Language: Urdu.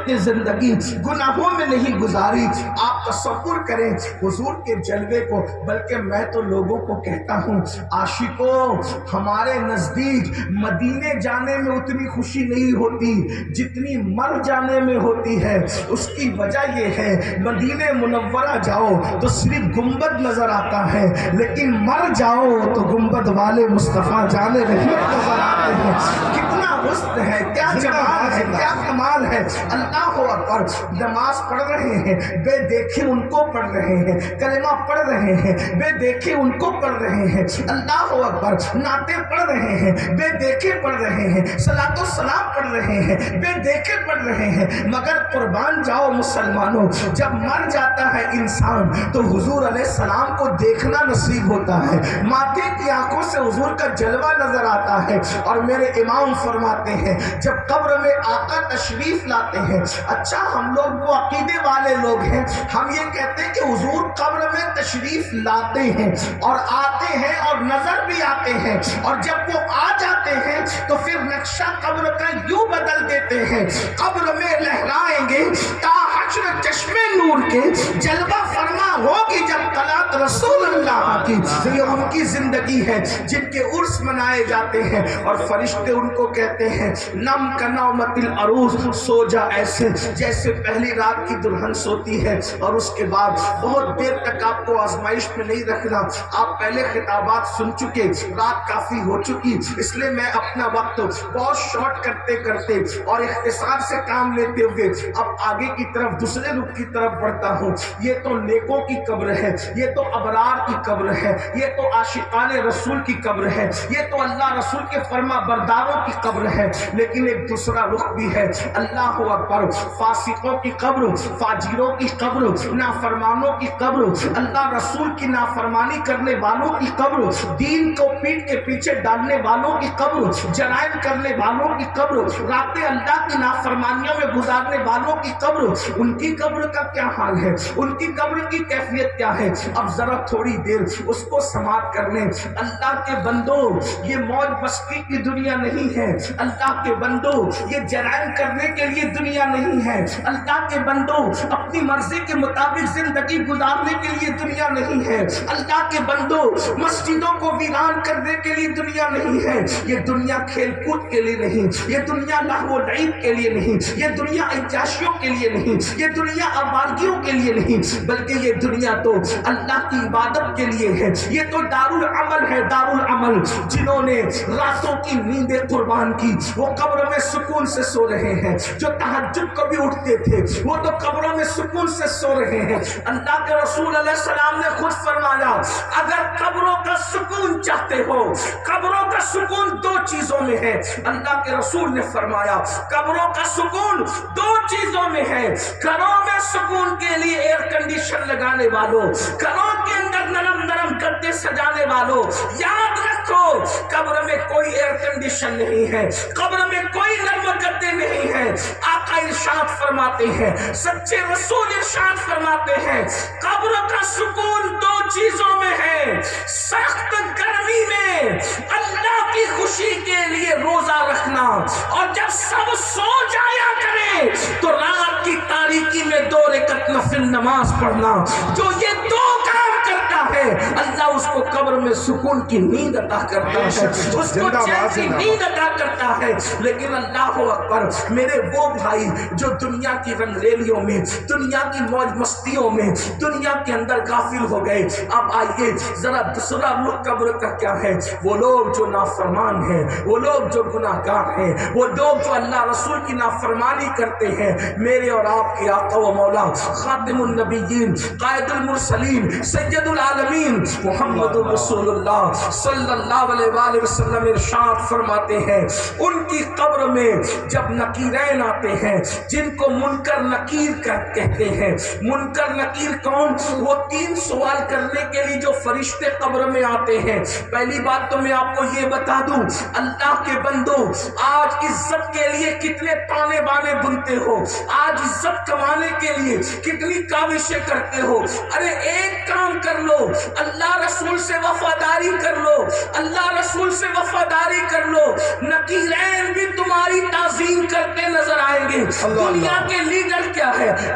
وقت زندگی گناہوں میں نہیں گزاری۔ آپ تصور کریں حضور کے جلوے کو، بلکہ میں تو لوگوں کو کہتا ہوں عاشقوں، ہمارے نزدیک مدینے جانے میں اتنی خوشی نہیں ہوتی جتنی مر جانے میں ہوتی ہے۔ اس کی وجہ یہ ہے مدینے منورہ جاؤ تو صرف گنبد نظر آتا ہے، لیکن مر جاؤ تو گنبد والے مصطفیٰ جان رحمت نظر آتے ہیں۔ کتنا حسن ہے، کیا جمال ہے، کیا کمال ہے۔ اللہ اکبر، نماز پڑھ رہے ہیں بے دیکھے ان کو پڑھ رہے ہیں، کلمہ پڑھ رہے ہیں بے دیکھے ان کو پڑھ رہے ہیں، اللہ اکبر، نعتیں پڑھ رہے ہیں بے دیکھے پڑھ رہے ہیں، صلاۃ و سلام پڑھ رہے ہیں بے دیکھے پڑھ رہے ہیں، مگر قربان جاؤ مسلمانوں، جب مر جاتا ہے انسان تو حضور علیہ السلام کو دیکھنا نصیب ہوتا ہے، ماتھے کی آنکھوں سے حضور کا جلوہ نظر آتا ہے۔ اور میرے امام فرماتے ہیں جب قبر میں آقا تشریف لاتے ہیں، اچھا ہم لوگ وہ عقیدے والے لوگ ہیں، ہم یہ کہتے ہیں کہ حضور قبر میں تشریف لاتے ہیں اور آتے ہیں اور نظر بھی آتے ہیں، اور جب وہ آ جاتے ہیں تو پھر نقشہ قبر کا یوں بدل دیتے ہیں، قبر میں لہرائیں گے تا حشر چشمے نور کے، جلوہ فرما ہوگی جب طلعت رسول اللہ کی۔ یہ ان کی زندگی ہے جن کے عرس منائے جاتے ہیں، اور فرشتے ان کو کہتے ہیں نم کنومت العروس، سو جا ایسے جیسے پہلی رات کی دلہن سوتی ہے، اور اس کے بعد بہت دیر تک آپ کو آزمائش میں نہیں رکھنا، آپ پہلے خطابات سن چکے، رات کافی ہو چکی، اس لیے میں اپنا وقت بہت شارٹ کرتے کرتے اور اختصار سے کام لیتے ہوئے اب آگے کی طرف دوسرے رخ کی طرف بڑھتا ہوں۔ یہ تو نیکوں کی قبر ہے، یہ تو ابرار کی قبر ہے، یہ تو عاشقان رسول کی قبر ہے، یہ تو اللہ رسول کے فرما برداروں کی قبر ہے، لیکن ایک دوسرا رخ بھی ہے، اللہ اکبر، فاسقوں کی قبر، فاجروں کی قبر، نافرمانوں کی قبر، اللہ رسول کی نافرمانی کرنے والوں کی قبر، دین کو پیٹ کے پیچھے ڈالنے والوں کی قبر، جرائم کرنے والوں کی قبر، راتیں اللہ کی نافرمانیوں میں گزارنے والوں کی قبر، ان کی قبر کا کیا حال ہے، ان کی قبر کی کیفیت کیا ہے۔ اب ذرا تھوڑی دیر اس کو سماعت کر لیں۔ اللہ کے بندو، یہ موج مستی کی دنیا نہیں ہے، اللہ کے بندو یہ جرائم کرنے کے لیے دنیا نہیں ہے، اللہ کے بندو اپنی مرضی کے مطابق زندگی گزارنے کے لیے دنیا نہیں ہے، اللہ کے بندو مسجدوں کو ویران کرنے کے لیے دنیا نہیں ہے، یہ دنیا کھیل کود کے لیے نہیں، یہ دنیا لہو و لعب کے لیے نہیں، یہ دنیا عیاشیوں کے لیے نہیں، یہ دنیا آوارگیوں کے لیے نہیں، بلکہ یہ دنیا تو اللہ کی عبادت کے لیے ہے، یہ تو دارالعمل ہے، دارالعمل۔ جنہوں نے راتوں کی نیندیں قربان کی وہ قبر میں سکون سے سو رہے ہیں، جو تہجد کو بھی اٹھتے تھے وہ تو قبروں میں سکون سے سو رہے ہیں۔ اللہ کے رسول علیہ السلام نے خود فرمایا اگر قبروں کا سکون چاہتے ہو، قبروں کا سکون دو چیزوں میں ہے۔ اللہ کے رسول نے فرمایا قبروں کا سکون دو چیزوں میں ہے، گھروں میں سکون کے لیے ایئر کنڈیشن لگانے والوں، گھروں کے اندر نرم نرم گدے سجانے والوں، یاد رکھو قبر میں کوئی ایئر کنڈیشن نہیں ہے، قبر میں کوئی نرم گدے نہیں ہے۔ آقا ارشاد فرماتے ہیں، سچے رسول ارشاد فرماتے ہیں قبر کا سکون دو چیزوں میں ہے، سخت گرمی میں اللہ کی خوشی کے لیے روزہ رکھنا، اور جب سب سو جایا کرے تو رات کی تاریکی میں 2 رکعت نفل نماز پڑھنا۔ جو یہ دو کام کرتا ہے اللہ اس کو قبر میں سکون کی نیند عطا کرتا ہے، اس کو چین کی نیند عطا کرتا ہے۔ لیکن اللہ اکبر، میرے وہ بھائی جو دنیا کی رنگ ریلیوں میں، دنیا کی موج مستیوں میں، دنیا کے اندر غافل ہو گئے، اب آئیے ذرا دوسرا رخ قبر کا کیا ہے۔ وہ لوگ جو نافرمان ہیں، وہ لوگ جو گناہ گار ہیں، وہ لوگ جو اللہ رسول کی نافرمانی کرتے ہیں، میرے اور آپ کے آقا و مولا خاتم النبیین، قائد المرسلین، سید العالمین محمد رسول اللہ صلی اللہ علیہ وآلہ وسلم ارشاد فرماتے ہیں ان کی قبر میں جب نکیرین آتے ہیں، جن کو منکر نکیر کہتے ہیں۔ منکر نکیر کون؟ وہ 3 سوال کرنے کے لیے جو فرشتے قبر میں آتے ہیں۔ پہلی بات تو میں آپ کو یہ بتا دوں، اللہ کے بندو آج عزت کے لیے کتنے تانے بانے بنتے ہو، آج عزت کمانے کے لیے کتنی کاوشیں کرتے ہو۔ ارے ایک کام کر لو، اللہ اللہ رسول سے وفاداری کر لو، اللہ رسول سے وفاداری کر لو، نقیرین بھی تمہاری تعظیم کرتے نظر آئیں گے۔ دنیا کے لیڈر کیا ہے؟